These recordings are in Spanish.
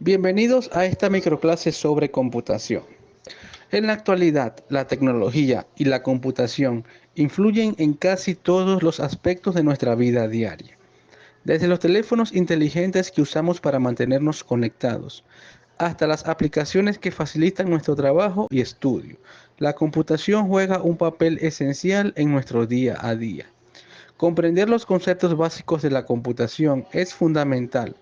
Bienvenidos a esta microclase sobre computación. En la actualidad, la tecnología y la computación influyen en casi todos los aspectos de nuestra vida diaria. Desde los teléfonos inteligentes que usamos para mantenernos conectados, hasta las aplicaciones que facilitan nuestro trabajo y estudio, la computación juega un papel esencial en nuestro día a día. Comprender los conceptos básicos de la computación es fundamental,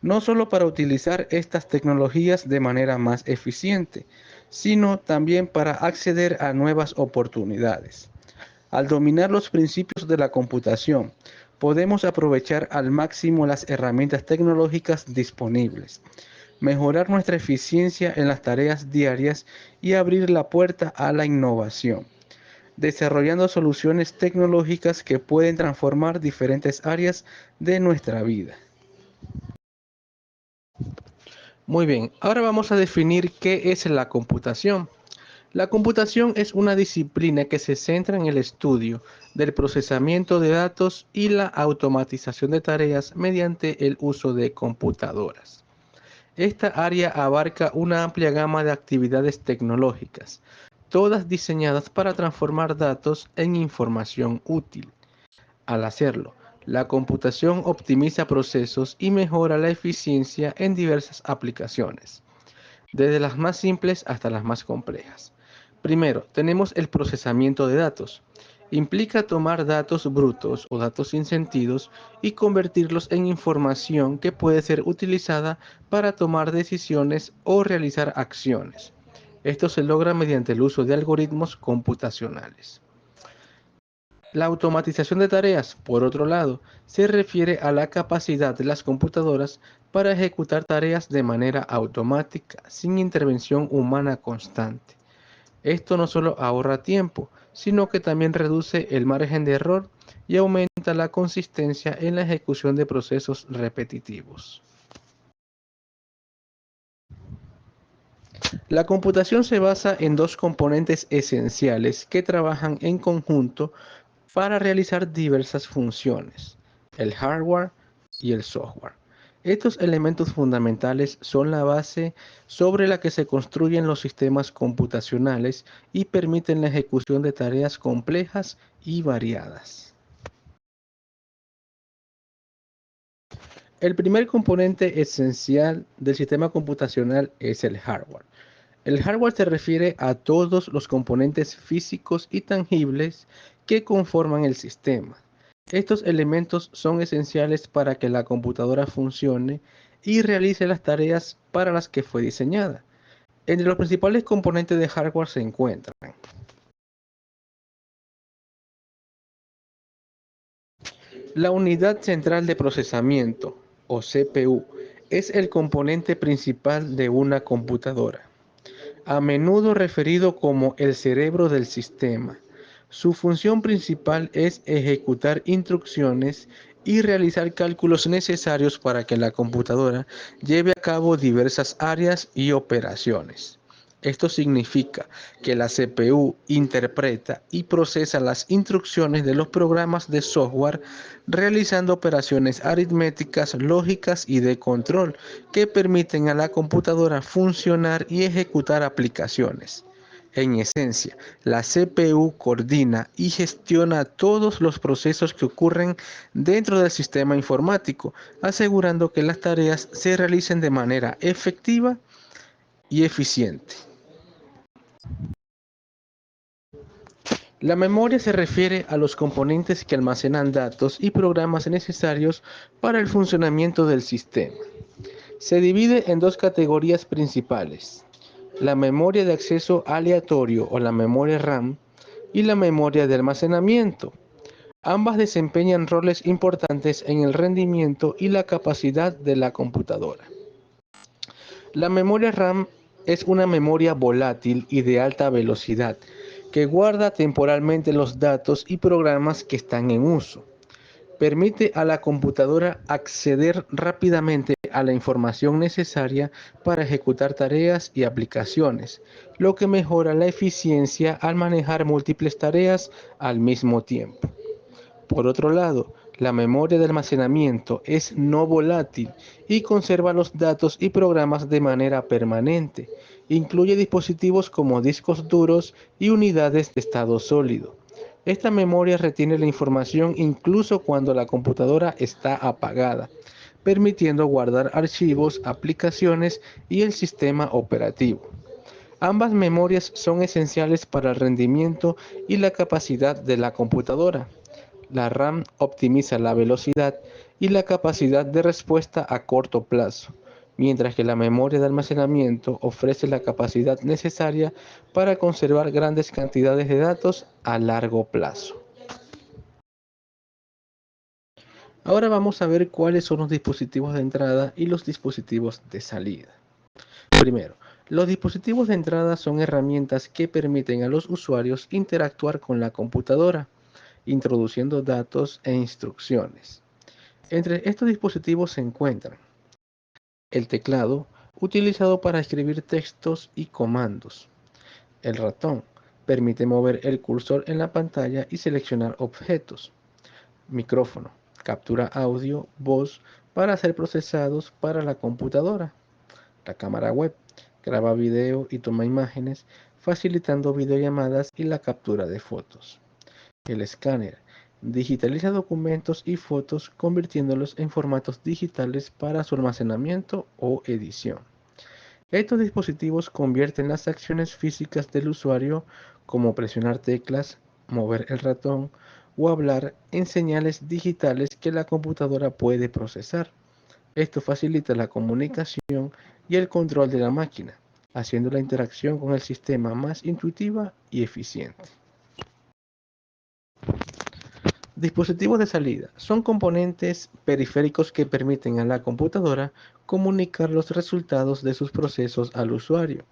no solo para utilizar estas tecnologías de manera más eficiente, sino también para acceder a nuevas oportunidades. Al dominar los principios de la computación, podemos aprovechar al máximo las herramientas tecnológicas disponibles, mejorar nuestra eficiencia en las tareas diarias y abrir la puerta a la innovación, desarrollando soluciones tecnológicas que pueden transformar diferentes áreas de nuestra vida. Muy bien, ahora vamos a definir qué es la computación. La computación es una disciplina que se centra en el estudio del procesamiento de datos y la automatización de tareas mediante el uso de computadoras. Esta área abarca una amplia gama de actividades tecnológicas, todas diseñadas para transformar datos en información útil. Al hacerlo, la computación optimiza procesos y mejora la eficiencia en diversas aplicaciones, desde las más simples hasta las más complejas. Primero, tenemos el procesamiento de datos. Implica tomar datos brutos o datos sin sentidos y convertirlos en información que puede ser utilizada para tomar decisiones o realizar acciones. Esto se logra mediante el uso de algoritmos computacionales. La automatización de tareas, por otro lado, se refiere a la capacidad de las computadoras para ejecutar tareas de manera automática, sin intervención humana constante. Esto no solo ahorra tiempo, sino que también reduce el margen de error y aumenta la consistencia en la ejecución de procesos repetitivos. La computación se basa en dos componentes esenciales que trabajan en conjunto para realizar diversas funciones: el hardware y el software. Estos elementos fundamentales son la base sobre la que se construyen los sistemas computacionales y permiten la ejecución de tareas complejas y variadas. El primer componente esencial del sistema computacional es el hardware. El hardware se refiere a todos los componentes físicos y tangibles que conforman el sistema. Estos elementos son esenciales para que la computadora funcione y realice las tareas para las que fue diseñada. Entre los principales componentes de hardware se encuentran la unidad central de procesamiento, o CPU, es el componente principal de una computadora, a menudo referido como el cerebro del sistema. Su función principal es ejecutar instrucciones y realizar cálculos necesarios para que la computadora lleve a cabo diversas áreas y operaciones. Esto significa que la CPU interpreta y procesa las instrucciones de los programas de software, realizando operaciones aritméticas, lógicas y de control que permiten a la computadora funcionar y ejecutar aplicaciones. En esencia, la CPU coordina y gestiona todos los procesos que ocurren dentro del sistema informático, asegurando que las tareas se realicen de manera efectiva y eficiente. La memoria se refiere a los componentes que almacenan datos y programas necesarios para el funcionamiento del sistema. Se divide en dos categorías principales: la memoria de acceso aleatorio o la memoria RAM y la memoria de almacenamiento. Ambas desempeñan roles importantes en el rendimiento y la capacidad de la computadora. La memoria RAM es una memoria volátil y de alta velocidad que guarda temporalmente los datos y programas que están en uso. Permite a la computadora acceder rápidamente a la información necesaria para ejecutar tareas y aplicaciones, lo que mejora la eficiencia al manejar múltiples tareas al mismo tiempo. Por otro lado, La memoria de almacenamiento es no volátil y conserva los datos y programas de manera permanente. Incluye dispositivos como discos duros y unidades de estado sólido. Esta memoria retiene la información incluso cuando la computadora está apagada, permitiendo guardar archivos, aplicaciones y el sistema operativo. Ambas memorias son esenciales para el rendimiento y la capacidad de la computadora. La RAM optimiza la velocidad y la capacidad de respuesta a corto plazo, mientras que la memoria de almacenamiento ofrece la capacidad necesaria para conservar grandes cantidades de datos a largo plazo. Ahora vamos a ver cuáles son los dispositivos de entrada y los dispositivos de salida. Primero, los dispositivos de entrada son herramientas que permiten a los usuarios interactuar con la computadora, introduciendo datos e instrucciones. Entre estos dispositivos se encuentran el teclado, utilizado para escribir textos y comandos. El ratón permite mover el cursor en la pantalla y seleccionar objetos. Micrófono captura audio, voz para ser procesados para la computadora. La cámara web graba video y toma imágenes, facilitando videollamadas y la captura de fotos. El escáner digitaliza documentos y fotos convirtiéndolos en formatos digitales para su almacenamiento o edición. Estos dispositivos convierten las acciones físicas del usuario, como presionar teclas, mover el ratón o hablar, en señales digitales que la computadora puede procesar. Esto facilita la comunicación y el control de la máquina, haciendo la interacción con el sistema más intuitiva y eficiente. Dispositivos de salida son componentes periféricos que permiten a la computadora comunicar los resultados de sus procesos al usuario.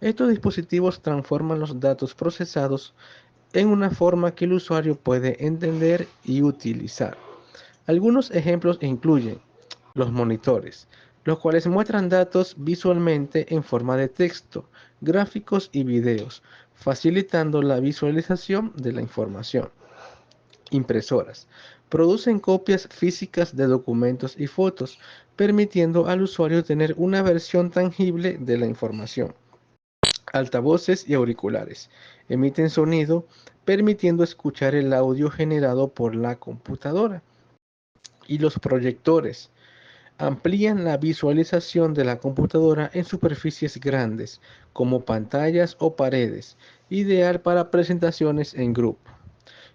Estos dispositivos transforman los datos procesados en una forma que el usuario puede entender y utilizar. Algunos ejemplos incluyen los monitores, los cuales muestran datos visualmente en forma de texto, gráficos y videos, facilitando la visualización de la información. Impresoras. Producen copias físicas de documentos y fotos, permitiendo al usuario tener una versión tangible de la información. Altavoces y auriculares. Emiten sonido, permitiendo escuchar el audio generado por la computadora. Y los proyectores. Amplían la visualización de la computadora en superficies grandes, como pantallas o paredes, ideal para presentaciones en grupo.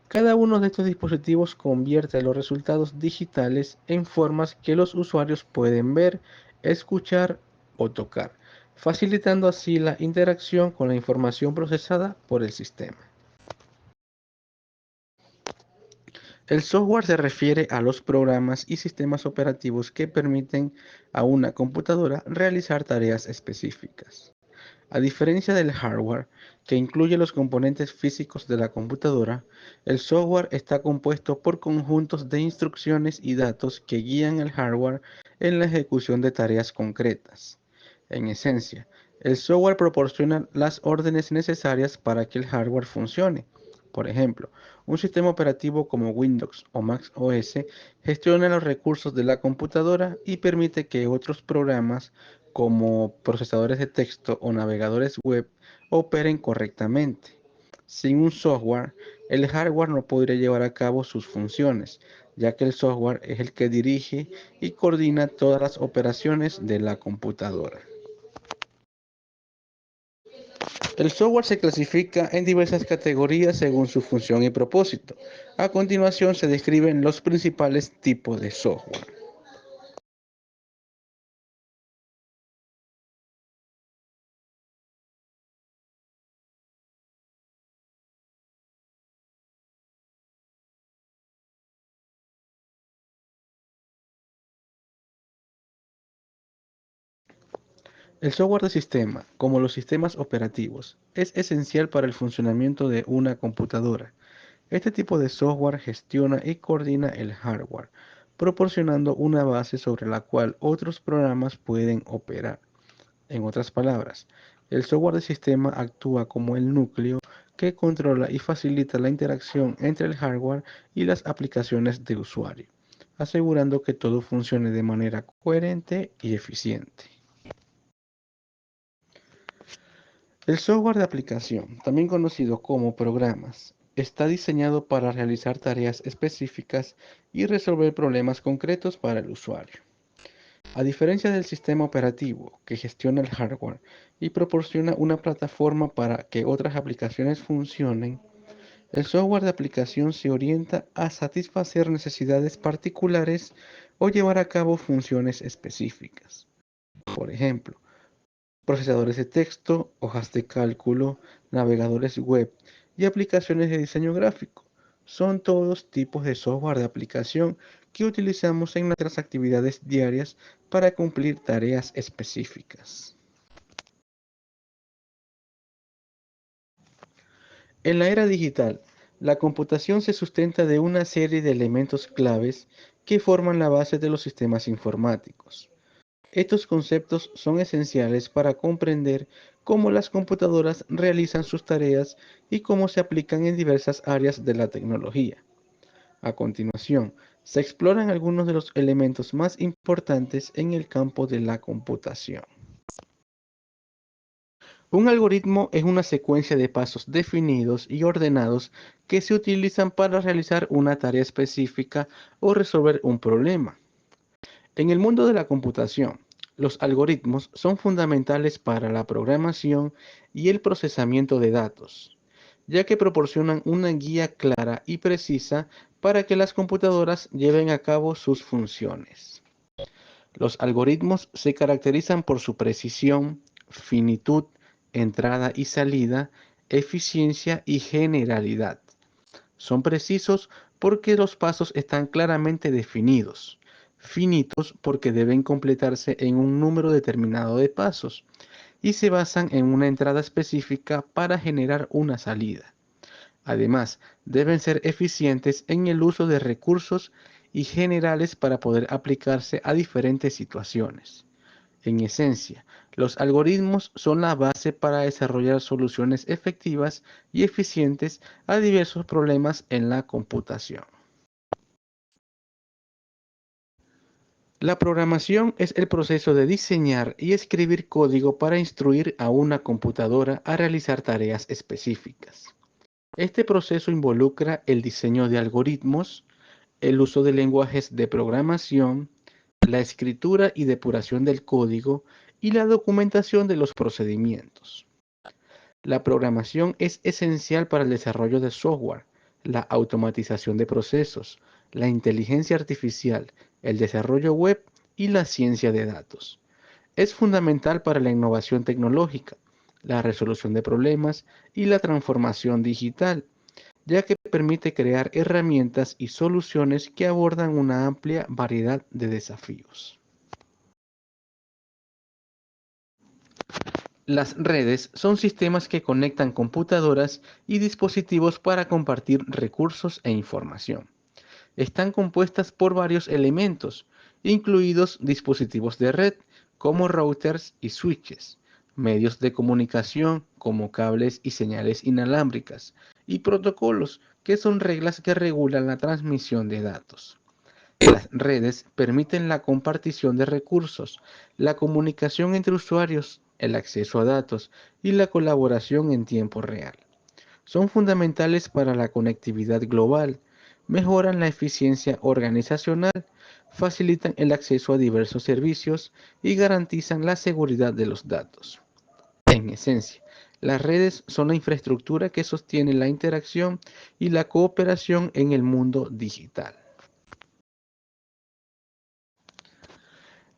Cada uno de estos dispositivos convierte los resultados digitales en formas que los usuarios pueden ver, escuchar o tocar, facilitando así la interacción con la información procesada por el sistema. El software se refiere a los programas y sistemas operativos que permiten a una computadora realizar tareas específicas. A diferencia del hardware, que incluye los componentes físicos de la computadora, el software está compuesto por conjuntos de instrucciones y datos que guían el hardware en la ejecución de tareas concretas. En esencia, el software proporciona las órdenes necesarias para que el hardware funcione. Por ejemplo, un sistema operativo como Windows o Mac OS gestiona los recursos de la computadora y permite que otros programas como procesadores de texto o navegadores web operen correctamente. Sin un software, el hardware no podría llevar a cabo sus funciones, ya que el software es el que dirige y coordina todas las operaciones de la computadora. El software se clasifica en diversas categorías según su función y propósito. A continuación se describen los principales tipos de software. El software de sistema, como los sistemas operativos, es esencial para el funcionamiento de una computadora. Este tipo de software gestiona y coordina el hardware, proporcionando una base sobre la cual otros programas pueden operar. En otras palabras, el software de sistema actúa como el núcleo que controla y facilita la interacción entre el hardware y las aplicaciones de usuario. asegurando que todo funcione de manera coherente y eficiente. El software de aplicación, también conocido como programas, está diseñado para realizar tareas específicas y resolver problemas concretos para el usuario. A diferencia del sistema operativo, que gestiona el hardware y proporciona una plataforma para que otras aplicaciones funcionen, el software de aplicación se orienta a satisfacer necesidades particulares o llevar a cabo funciones específicas. Por ejemplo, procesadores de texto, hojas de cálculo, navegadores web y aplicaciones de diseño gráfico. Son todos tipos de software de aplicación que utilizamos en nuestras actividades diarias para cumplir tareas específicas. En la era digital, la computación se sustenta de una serie de elementos claves que forman la base de los sistemas informáticos. Estos conceptos son esenciales para comprender cómo las computadoras realizan sus tareas y cómo se aplican en diversas áreas de la tecnología. A continuación, se exploran algunos de los elementos más importantes en el campo de la computación. Un algoritmo es una secuencia de pasos definidos y ordenados que se utilizan para realizar una tarea específica o resolver un problema. En el mundo de la computación, los algoritmos son fundamentales para la programación y el procesamiento de datos, ya que proporcionan una guía clara y precisa para que las computadoras lleven a cabo sus funciones. Los algoritmos se caracterizan por su precisión, finitud, entrada y salida, eficiencia y generalidad. Son precisos porque los pasos están claramente definidos, finitos porque deben completarse en un número determinado de pasos y se basan en una entrada específica para generar una salida. Además, deben ser eficientes en el uso de recursos y generales para poder aplicarse a diferentes situaciones. En esencia, los algoritmos son la base para desarrollar soluciones efectivas y eficientes a diversos problemas en la computación. La programación es el proceso de diseñar y escribir código para instruir a una computadora a realizar tareas específicas. Este proceso involucra el diseño de algoritmos, el uso de lenguajes de programación, la escritura y depuración del código y la documentación de los procedimientos. La programación es esencial para el desarrollo de software, la automatización de procesos, la inteligencia artificial, el desarrollo web y la ciencia de datos. Es fundamental para la innovación tecnológica, la resolución de problemas y la transformación digital, ya que permite crear herramientas y soluciones que abordan una amplia variedad de desafíos. Las redes son sistemas que conectan computadoras y dispositivos para compartir recursos e información. Están compuestas por varios elementos, incluidos dispositivos de red como routers y switches, medios de comunicación como cables y señales inalámbricas, y protocolos que son reglas que regulan la transmisión de datos. Las redes permiten la compartición de recursos, la comunicación entre usuarios, el acceso a datos y la colaboración en tiempo real. Son fundamentales para la conectividad global, mejoran la eficiencia organizacional, facilitan el acceso a diversos servicios y garantizan la seguridad de los datos. En esencia, las redes son la infraestructura que sostiene la interacción y la cooperación en el mundo digital.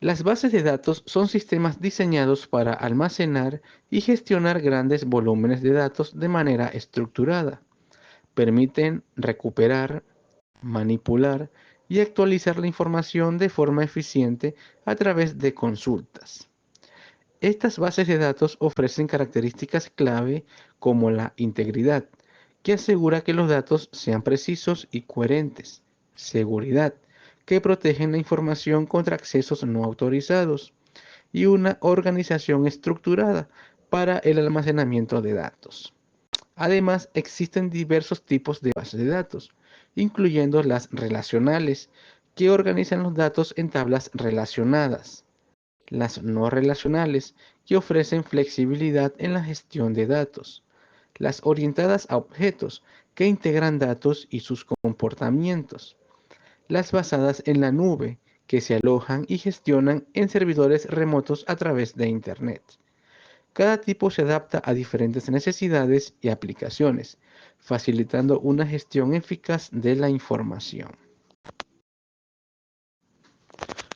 Las bases de datos son sistemas diseñados para almacenar y gestionar grandes volúmenes de datos de manera estructurada. Permiten recuperar, manipular y actualizar la información de forma eficiente a través de consultas. Estas bases de datos ofrecen características clave como la integridad, que asegura que los datos sean precisos y coherentes, seguridad, que protegen la información contra accesos no autorizados, y una organización estructurada para el almacenamiento de datos. Además, existen diversos tipos de bases de datos, incluyendo las relacionales, que organizan los datos en tablas relacionadas. Las no relacionales, que ofrecen flexibilidad en la gestión de datos. Las orientadas a objetos, que integran datos y sus comportamientos. Las basadas en la nube, que se alojan y gestionan en servidores remotos a través de Internet. Cada tipo se adapta a diferentes necesidades y aplicaciones, facilitando una gestión eficaz de la información.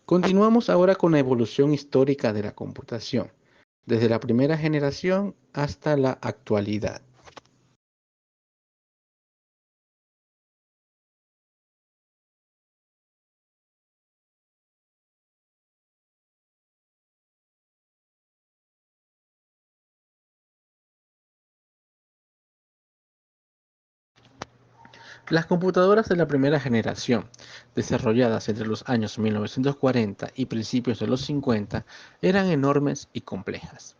Continuamos ahora con la evolución histórica de la computación, desde la primera generación hasta la actualidad. Las computadoras de la primera generación, desarrolladas entre los años 1940 y principios de los 50, eran enormes y complejas.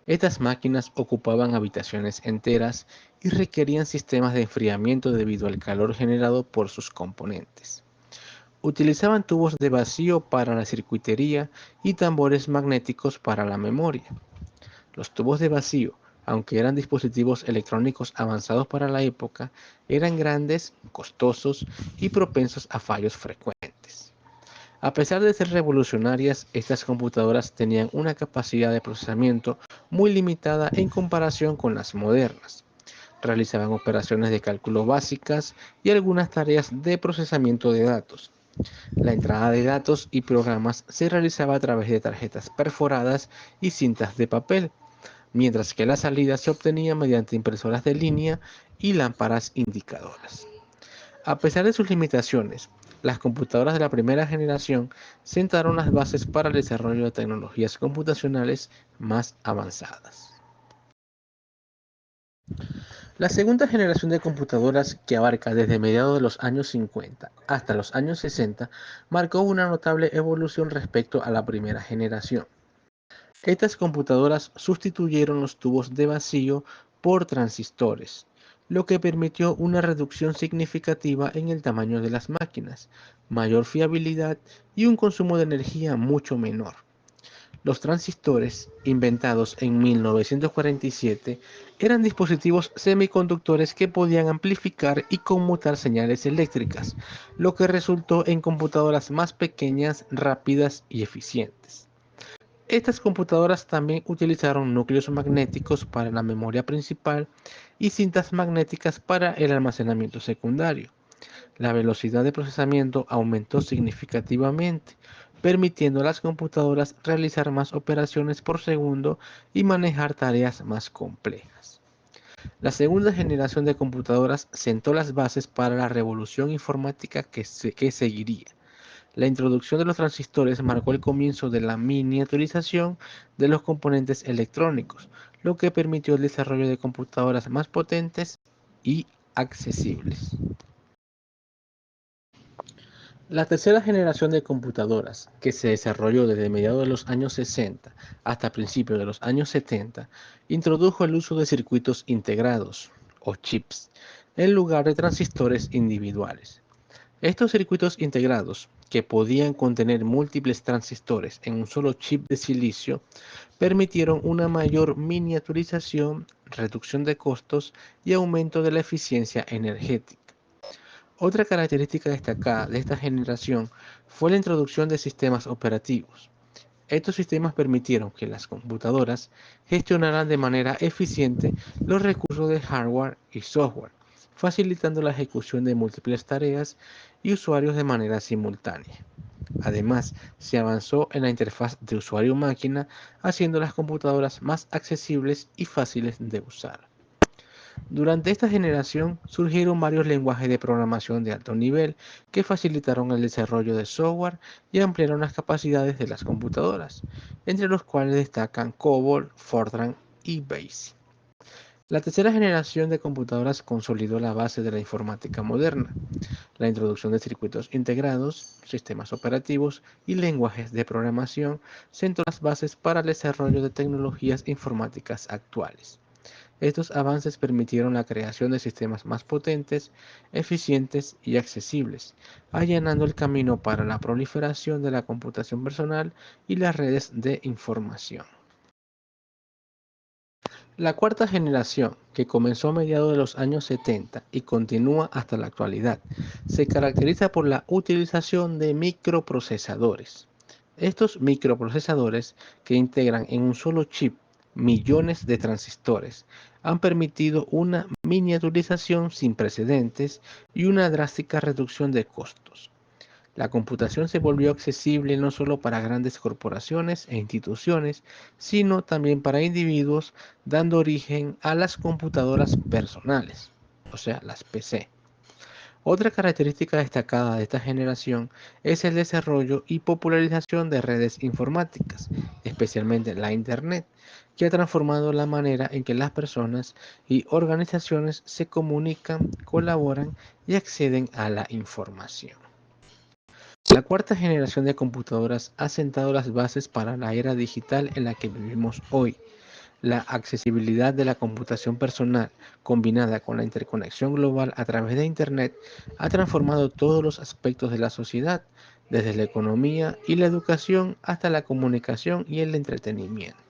Estas máquinas ocupaban habitaciones enteras y requerían sistemas de enfriamiento debido al calor generado por sus componentes. Utilizaban tubos de vacío para la circuitería y tambores magnéticos para la memoria. Los tubos de vacío, aunque eran dispositivos electrónicos avanzados para la época, eran grandes, costosos y propensos a fallos frecuentes. A pesar de ser revolucionarias, estas computadoras tenían una capacidad de procesamiento muy limitada en comparación con las modernas. Realizaban operaciones de cálculo básicas y algunas tareas de procesamiento de datos. La entrada de datos y programas se realizaba a través de tarjetas perforadas y cintas de papel, mientras que la salida se obtenía mediante impresoras de línea y lámparas indicadoras. A pesar de sus limitaciones, las computadoras de la primera generación sentaron las bases para el desarrollo de tecnologías computacionales más avanzadas. La segunda generación de computadoras, que abarca desde mediados de los años 50 hasta los años 60, marcó una notable evolución respecto a la primera generación. Estas computadoras sustituyeron los tubos de vacío por transistores, lo que permitió una reducción significativa en el tamaño de las máquinas, mayor fiabilidad y un consumo de energía mucho menor. Los transistores, inventados en 1947, eran dispositivos semiconductores que podían amplificar y conmutar señales eléctricas, lo que resultó en computadoras más pequeñas, rápidas y eficientes. Estas computadoras también utilizaron núcleos magnéticos para la memoria principal y cintas magnéticas para el almacenamiento secundario. La velocidad de procesamiento aumentó significativamente, permitiendo a las computadoras realizar más operaciones por segundo y manejar tareas más complejas. La segunda generación de computadoras sentó las bases para la revolución informática que seguiría. La introducción de los transistores marcó el comienzo de la miniaturización de los componentes electrónicos, lo que permitió el desarrollo de computadoras más potentes y accesibles. La tercera generación de computadoras, que se desarrolló desde mediados de los años 60 hasta principios de los años 70, introdujo el uso de circuitos integrados, o chips, en lugar de transistores individuales. Estos circuitos integrados, que podían contener múltiples transistores en un solo chip de silicio, permitieron una mayor miniaturización, reducción de costos y aumento de la eficiencia energética. Otra característica destacada de esta generación fue la introducción de sistemas operativos. Estos sistemas permitieron que las computadoras gestionaran de manera eficiente los recursos de hardware y software, facilitando la ejecución de múltiples tareas y usuarios de manera simultánea. Además, se avanzó en la interfaz de usuario-máquina, haciendo las computadoras más accesibles y fáciles de usar. Durante esta generación surgieron varios lenguajes de programación de alto nivel que facilitaron el desarrollo de software y ampliaron las capacidades de las computadoras, entre los cuales destacan COBOL, Fortran y BASIC. La tercera generación de computadoras consolidó la base de la informática moderna. La introducción de circuitos integrados, sistemas operativos y lenguajes de programación sentó las bases para el desarrollo de tecnologías informáticas actuales. Estos avances permitieron la creación de sistemas más potentes, eficientes y accesibles, allanando el camino para la proliferación de la computación personal y las redes de información. La cuarta generación, que comenzó a mediados de los años 70 y continúa hasta la actualidad, se caracteriza por la utilización de microprocesadores. Estos microprocesadores, que integran en un solo chip millones de transistores, han permitido una miniaturización sin precedentes y una drástica reducción de costos. La computación se volvió accesible no solo para grandes corporaciones e instituciones, sino también para individuos, dando origen a las computadoras personales, o sea, las PC. Otra característica destacada de esta generación es el desarrollo y popularización de redes informáticas, especialmente la Internet, que ha transformado la manera en que las personas y organizaciones se comunican, colaboran y acceden a la información. La cuarta generación de computadoras ha sentado las bases para la era digital en la que vivimos hoy. La accesibilidad de la computación personal, combinada con la interconexión global a través de Internet, ha transformado todos los aspectos de la sociedad, desde la economía y la educación hasta la comunicación y el entretenimiento.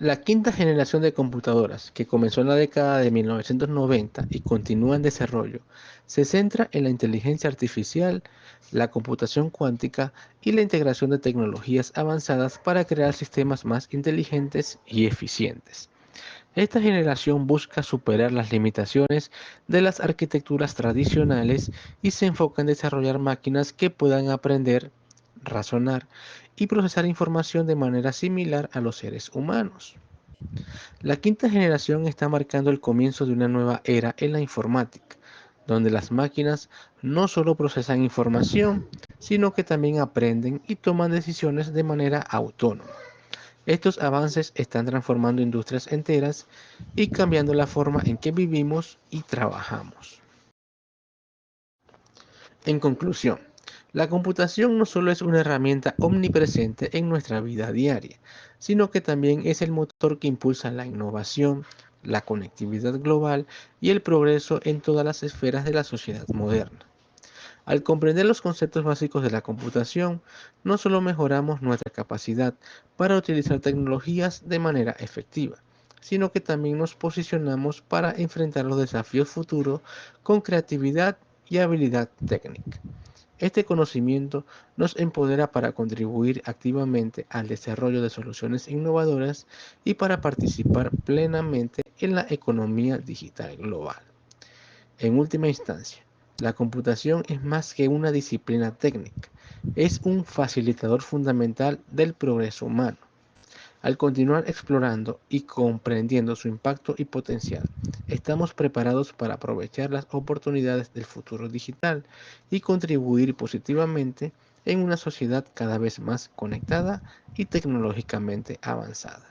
La quinta generación de computadoras, que comenzó en la década de 1990 y continúa en desarrollo, se centra en la inteligencia artificial, la computación cuántica y la integración de tecnologías avanzadas para crear sistemas más inteligentes y eficientes. Esta generación busca superar las limitaciones de las arquitecturas tradicionales y se enfoca en desarrollar máquinas que puedan aprender, razonar y procesar información de manera similar a los seres humanos. La quinta generación está marcando el comienzo de una nueva era en la informática, donde las máquinas no solo procesan información, sino que también aprenden y toman decisiones de manera autónoma. Estos avances están transformando industrias enteras y cambiando la forma en que vivimos y trabajamos. En conclusión, la computación no solo es una herramienta omnipresente en nuestra vida diaria, sino que también es el motor que impulsa la innovación, la conectividad global y el progreso en todas las esferas de la sociedad moderna. Al comprender los conceptos básicos de la computación, no solo mejoramos nuestra capacidad para utilizar tecnologías de manera efectiva, sino que también nos posicionamos para enfrentar los desafíos futuros con creatividad y habilidad técnica. Este conocimiento nos empodera para contribuir activamente al desarrollo de soluciones innovadoras y para participar plenamente en la economía digital global. En última instancia, la computación es más que una disciplina técnica, es un facilitador fundamental del progreso humano. Al continuar explorando y comprendiendo su impacto y potencial, estamos preparados para aprovechar las oportunidades del futuro digital y contribuir positivamente en una sociedad cada vez más conectada y tecnológicamente avanzada.